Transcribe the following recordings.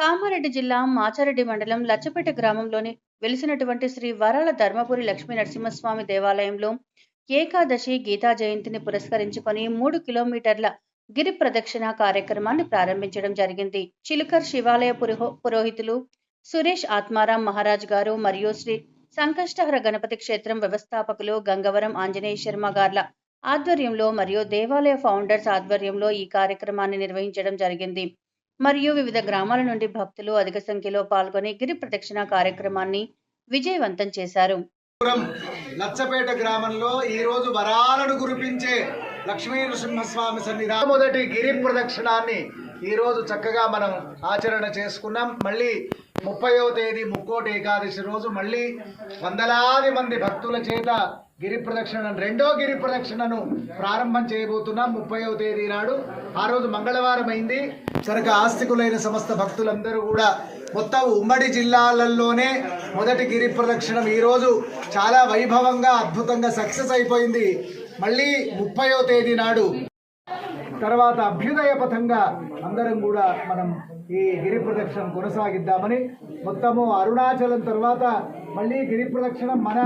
కామారెడ్డి జిల్లా మాచారెడ్డి మండలం లచ్చపేట గ్రామంలోని వెలిసినటువంటి శ్రీ వరాల ధర్మపురి లక్ష్మీ నరసింహస్వామి దేవాలయంలో ఏకాదశి గీతా జయంతిని పురస్కరించుకొని 3 కిలోమీటర్ల గిరి ప్రదక్షిణ కార్యక్రమాన్ని ప్రారంభించడం జరిగింది. చిలుకర్ శివాలయ పురోహితులు సురేష్ ఆత్మారాం మహారాజ్ గారు మరియు శ్రీ సంకష్టహర గణపతి క్షేత్రం వ్యవస్థాపకులు గంగవరం ఆంజనేయ శర్మ గార్ల ఆధ్వర్యంలో మరియు దేవాలయ ఫౌండర్స్ ఆధ్వర్యంలో ఈ కార్యక్రమాన్ని నిర్వహించడం జరిగింది. మరియు వివిధ గ్రామాల నుండి భక్తులు అధిక సంఖ్యలో పాల్గొని గిరి ప్రదక్షిణ కార్యక్రమాన్ని విజయవంతం చేశారు. లచ్చపేట గ్రామంలో ఈ రోజు వరాలను కురిపించే లక్ష్మీ నరసింహస్వామి సన్నిధానం మొదటి గిరి ప్రదక్షిణాన్ని ఈ రోజు చక్కగా మనం ఆచరణ చేసుకున్నాం. మళ్ళీ 30వ తేదీ ముక్కోటి ఏకాదశి రోజు మళ్ళీ వందలాది మంది భక్తుల చేత గిరి ప్రదక్షిణ రెండో గిరి ప్రదక్షిణను ప్రారంభం చేయబోతున్నాం 30వ తేదీ నాడు. ఆ రోజు మంగళవారం అయింది. కనుక ఆస్తికులైన సమస్త భక్తులందరూ కూడా మొత్తం ఉమ్మడి జిల్లాలలోనే మొదటి గిరి ప్రదక్షిణం ఈరోజు చాలా వైభవంగా అద్భుతంగా సక్సెస్ అయిపోయింది. మళ్ళీ 30వ తేదీ నాడు తర్వాత అభ్యుదయ పథంగా అందరం కూడా మనం ఈ గిరి ప్రదక్షిణ కొనసాగిద్దామని మొత్తము అరుణాచలం తర్వాత మళ్ళీ గిరి ప్రదక్షిణం మన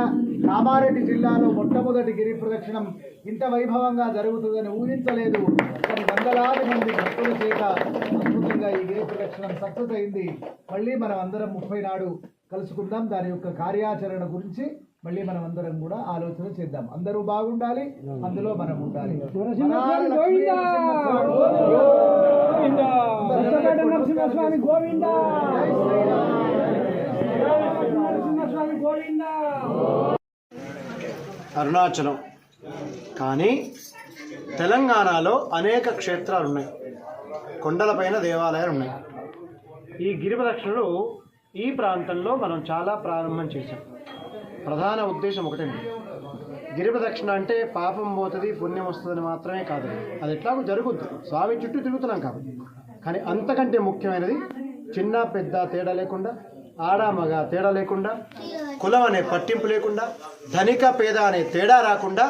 కామారెడ్డి జిల్లాలో మొట్టమొదటి గిరి ప్రదక్షిణం ఇంత వైభవంగా జరుగుతుందని ఊహించలేదు. కానీ వందలాది మంది భక్తుల చేత అద్భుతంగా ఈ గిరి ప్రదక్షిణం సక్సెస్ అయింది. మళ్ళీ మనం అందరం 30 నాడు కలుసుకుందాం. దాని యొక్క కార్యాచరణ గురించి మళ్ళీ మనం అందరం కూడా ఆలోచన చేద్దాం. అందరూ బాగుండాలి, అందులో మనం ఉండాలి. అరుణాచలం కానీ తెలంగాణలో అనేక క్షేత్రాలు ఉన్నాయి, కొండలపైన దేవాలయాలు ఉన్నాయి. ఈ గిరి ప్రదక్షిణలు ఈ ప్రాంతంలో మనం చాలా ప్రారంభం చేశాం. ప్రధాన ఉద్దేశం ఒకటండి, గిరి ప్రదక్షిణ అంటే పాపం పోతుంది పుణ్యం వస్తుందని మాత్రమే కాదు. అది ఎట్లాగో జరుగుద్ది, స్వామి చుట్టూ తిరుగుతున్నాం కాబట్టి. కానీ అంతకంటే ముఖ్యమైనది చిన్న పెద్ద తేడా లేకుండా, ఆడ మగ తేడా లేకుండా, కులం అనే పట్టింపు లేకుండా, ధనిక పేద అనే తేడా రాకుండా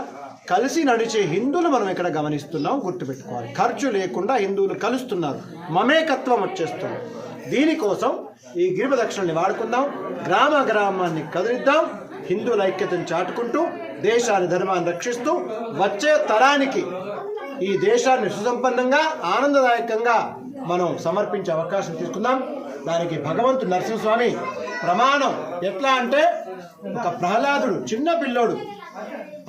కలిసి నడిచే హిందువులు మనం ఇక్కడ గమనిస్తున్నాం. గుర్తుపెట్టుకోవాలి, ఖర్చు లేకుండా హిందువులు కలుస్తున్నారు, మమేకత్వం వచ్చేస్తుంది. దీనికోసం ఈ గిరి ప్రదక్షిణని వాడుకుందాం, గ్రామ గ్రామాన్ని కదిలిద్దాం, హిందువుల ఐక్యతను చాటుకుంటూ దేశాన్ని ధర్మాన్ని రక్షిస్తూ వచ్చే తరానికి ఈ దేశాన్ని సుసంపన్నంగా ఆనందదాయకంగా మనం సమర్పించే అవకాశం తీసుకుందాం. దానికి భగవంతుడు నరసింహస్వామి ప్రమాణం ఎట్లా అంటే, ఒక ప్రహ్లాదుడు చిన్న పిల్లోడు,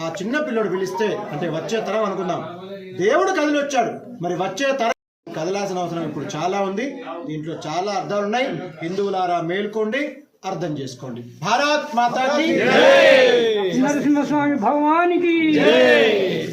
ఆ చిన్న పిల్లోడు పిలిస్తే అంటే వచ్చే తరం అనుకుందాం, దేవుడు కదిలి వచ్చాడు. మరి వచ్చే తరం కదలాల్సిన అవసరం ఇప్పుడు చాలా ఉంది. దీంట్లో చాలా అర్థాలు ఉన్నాయి. హిందువులారా మేల్కోండి, అర్థం చేసుకోండి. భారత్ మాతాకి జై, నరసింహస్వామి భగవానికి జై.